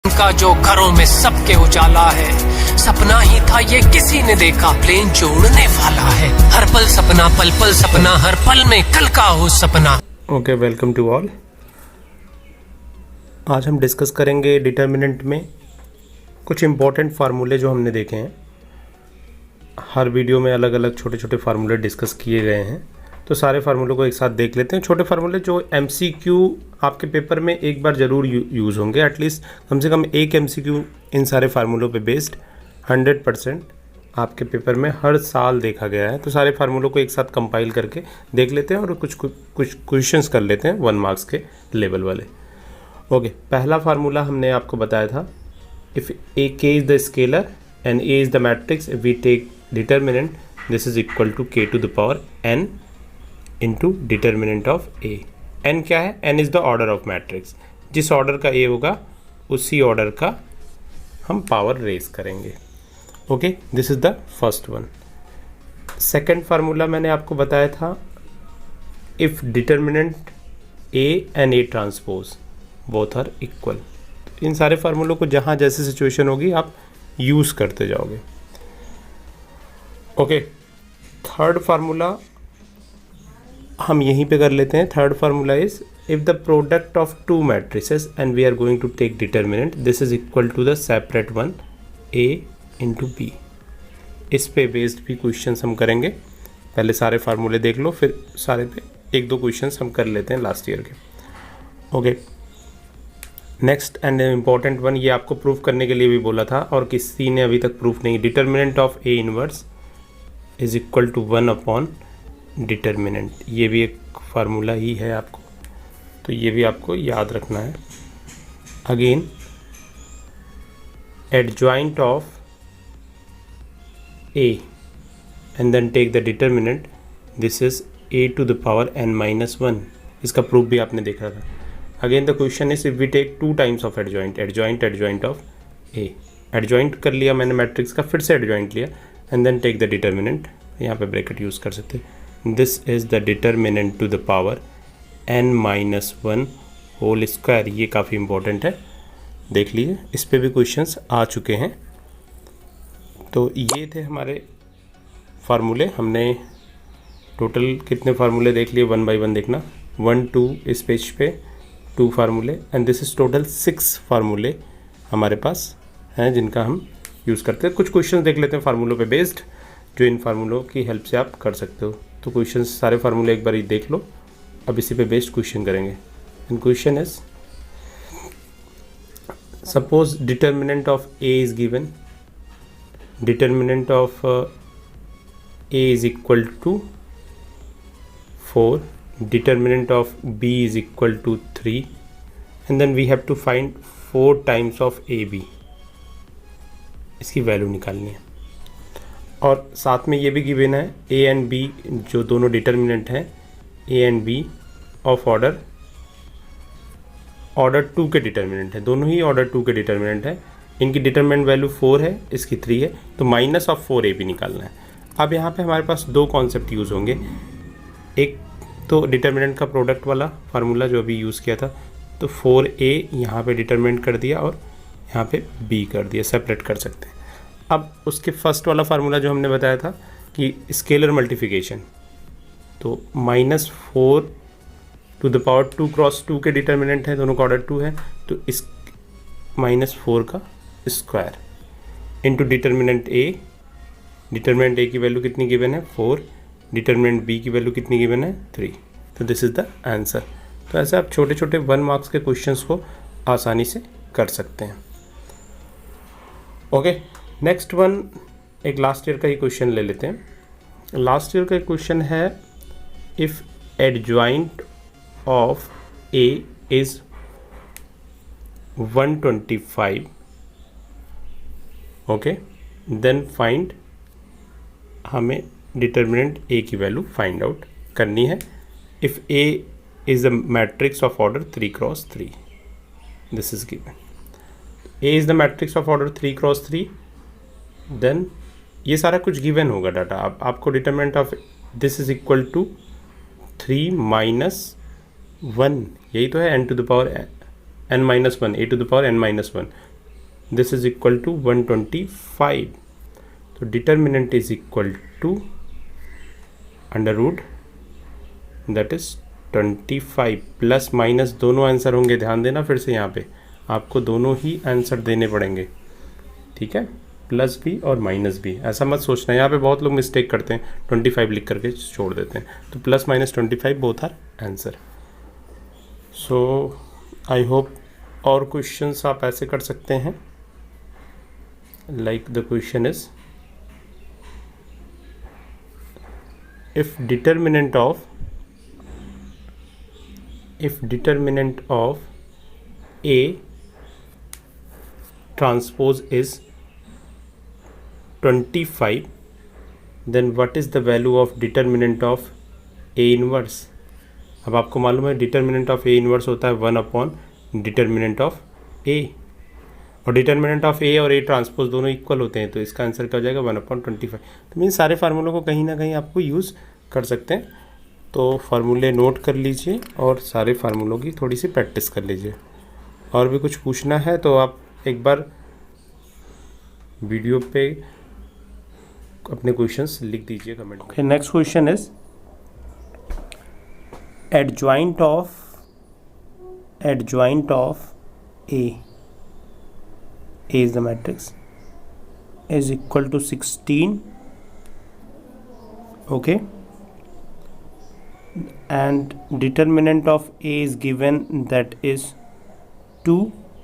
का जो घरों में सबके उजाला है, सपना ही था ये किसी ने देखा, प्लेन जो उड़ने वाला है, हर पल सपना, पल पल सपना, हर पल में कल का हो सपना। Okay, welcome to all. आज हम डिस्कस करेंगे डिटर्मिनेंट में कुछ इम्पोर्टेंट फार्मूले जो हमने देखे हैं। हर वीडियो में अलग अलग छोटे छोटे फार्मूले डिस्कस किए गए हैं, तो सारे फार्मूलों को एक साथ देख लेते हैं। छोटे फार्मूले जो MCQ आपके पेपर में एक बार ज़रूर यूज़ होंगे, एटलीस्ट कम से कम एक MCQ इन सारे फार्मूलों पे बेस्ड 100% आपके पेपर में हर साल देखा गया है। तो सारे फार्मूलों को एक साथ कंपाइल करके देख लेते हैं और कुछ क्वेश्चंस कर लेते हैं 1 मार्क्स के लेवल वाले। ओके, पहला फार्मूला हमने आपको बताया था, if k is the scalar and a is the matrix, if we take determinant this is equal to k to the power n into determinant of a। n क्या है? n is the order of matrix. जिस order का a होगा उसी order का हम power raise करेंगे। Okay, this is the first one. Second formula मैंने आपको बताया था, if determinant a and a transpose both are equal. इन सारे फार्मूलों को जहाँ जैसे सिचुएशन होगी आप यूज़ करते जाओगे। ओके, थर्ड फार्मूला हम यहीं पे कर लेते हैं। Third formula is, if the product of two matrices and we are going to take determinant this is equal to the separate one a into B. इस पे बेस्ड भी क्वेश्चंस हम करेंगे। पहले सारे फार्मूले देख लो, फिर सारे पे एक दो क्वेश्चंस हम कर लेते हैं लास्ट ईयर के। Okay, next and important one, ये आपको प्रूफ करने के लिए भी बोला था और किसी ने अभी तक प्रूफ नहीं। Determinant of a inverse is equal to 1 upon determinant. ये भी एक फार्मूला ही है आपको, तो ये भी आपको याद रखना है। Again, adjoint of a and then take the determinant this is a to the power n minus 1। इसका प्रूफ भी आपने देखा था। Again the question is, if we take two times of adjoint of a। Adjoint कर लिया मैंने matrix का, फिर से एडजॉइंट लिया and then take the determinant. यहाँ पे ब्रैकेट यूज़ कर सकते हैं। This is the determinant to the power n minus 1 whole square. ये काफ़ी इंपॉर्टेंट है, देख लीजिए, इस पे भी क्वेश्चंस आ चुके हैं। तो ये थे हमारे फार्मूले। हमने टोटल कितने फार्मूले देख लिए, 1 बाय 1 देखना। 1 2 इस पेज पे 2 फार्मूले एंड दिस इज़ टोटल 6 फार्मूले हमारे पास हैं जिनका हम यूज़ करते हैं। कुछ क्वेश्चन देख लेते हैं फार्मूलों पे बेस्ड, जो इन फार्मूलों की हेल्प से आप कर सकते हो। तो क्वेश्चन सारे फार्मूले एक बार ही देख लो, अब इसी पे बेस्ड क्वेश्चन करेंगे। And question is, suppose determinant of a is given, determinant of a is equal to 4, determinant of b is equal to 3 and then we have to find 4 times of ab। इसकी value निकालनी है और साथ में ये भी given है a and b, जो दोनों डिटर्मिनेंट हैं a and b of order 2 के डिटर्मिनेंट है। दोनों ही ऑर्डर 2 के डिटर्मिनेंट है। इनकी डिटर्मिनेंट वैल्यू 4 है, इसकी 3 है, तो माइनस ऑफ 4ab निकालना है। अब यहाँ पे हमारे पास दो कॉन्सेप्ट यूज़ होंगे। एक तो डिटर्मिनेंट का प्रोडक्ट वाला फार्मूला जो अभी यूज़ किया था, तो 4a यहाँ पे डिटर्मिनेंट कर दिया और यहाँ पे b कर दिया, सेपरेट कर सकते हैं। अब उसके फर्स्ट वाला फार्मूला जो हमने बताया था कि स्केलर मल्टीप्लिकेशन, तो -4 टू द पावर 2 क्रॉस 2 के डिटर्मिनेंट है, दोनों का ऑर्डर 2 है, तो इस -4 का square into determinant a। Determinant a की वैल्यू कितनी गिवन है? 4। डिटर्मिनेंट b की वैल्यू कितनी गिवन है? 3। तो दिस इज़ द आंसर। तो ऐसे आप छोटे छोटे 1 मार्क्स के क्वेश्चंस को आसानी से कर सकते हैं। ओके, नेक्स्ट वन एक लास्ट ईयर का ही क्वेश्चन ले लेते हैं। लास्ट ईयर का क्वेश्चन है, if adjoint of a is 125, okay, then find, हमें डिटर्मिनेंट a की वैल्यू फाइंड आउट करनी है। If a is the matrix of order 3 cross 3, this is given. a is the matrix of order 3 cross 3, then ये सारा कुछ given होगा data. अब आपको determinant of this is equal to 3 minus 1, यही तो है n to the power n minus 1, a to the power n minus 1, this is equal to 125, तो determinant is equal to under root that is 25, plus minus दोनों answer होंगे, ध्यान देना फिर से यहाँ पे आपको दोनों ही आंसर देने पड़ेंगे, ठीक है, प्लस भी और माइनस भी, ऐसा मत सोचना, यहाँ पे बहुत लोग मिस्टेक करते हैं 25 लिख करके छोड़ देते हैं, तो plus minus 25 both are answer. So I hope और क्वेश्चंस आप ऐसे कर सकते हैं, like the question is if determinant of A transpose is 25, then what is the value of determinant of A inverse? अब आपको मालूम है डिटर्मिनेंट ऑफ A इनवर्स होता है 1 अपॉन डिटर्मिनेंट ऑफ A, और डिटर्मिनेंट ऑफ A और A transpose दोनों equal होते हैं, तो इसका आंसर क्या हो जाएगा 1/25। तो मीन सारे फार्मूलों को कहीं ना कहीं आपको यूज़ कर सकते हैं, तो फार्मूले नोट कर लीजिए और सारे फार्मूलों की थोड़ी सी प्रैक्टिस कर लीजिए। और भी कुछ पूछना है तो आप एक बार वीडियो पे अपने क्वेश्चंस लिख दीजिए comment. Okay, next question is adjoint of A is the matrix is equal to 16, okay, and determinant of A is given that is 2,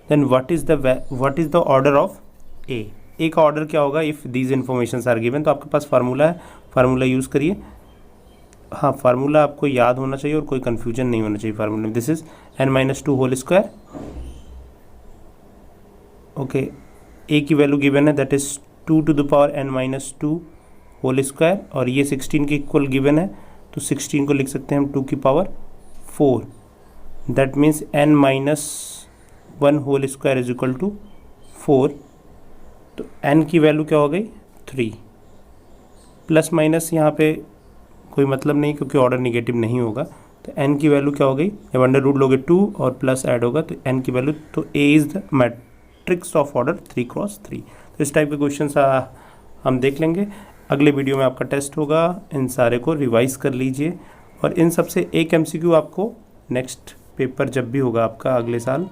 then what is the order of A? A का order क्या होगा if these informations are given? तो आपके पास formula है, formula use करिए। हाँ, formula आपको याद होना चाहिए और कोई कन्फ्यूजन नहीं होना चाहिए फार्मूले में। This is n-2 whole square, okay, A की वैल्यू गिवन है that is 2 to the power n-2 whole square, और ये 16 के इक्वल गिवन है, तो 16 को लिख सकते हैं हम 2 की power 4, that means n-1 whole square is equal to 4, तो n की वैल्यू क्या हो गई 3, प्लस माइनस यहाँ पे कोई मतलब नहीं क्योंकि ऑर्डर निगेटिव नहीं होगा, तो n की वैल्यू क्या हो गई, जब अंडर रूट लोगे 2 और प्लस ऐड होगा तो n की वैल्यू, तो A is the matrix of order 3x3। तो इस टाइप के क्वेश्चंस हम देख लेंगे। अगले वीडियो में आपका टेस्ट होगा, इन सारे को रिवाइज कर लीजिए, और इन सब से एक MCQ आपको नेक्स्ट पेपर जब भी होगा आपका अगले साल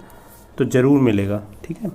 तो ज़रूर मिलेगा, ठीक है।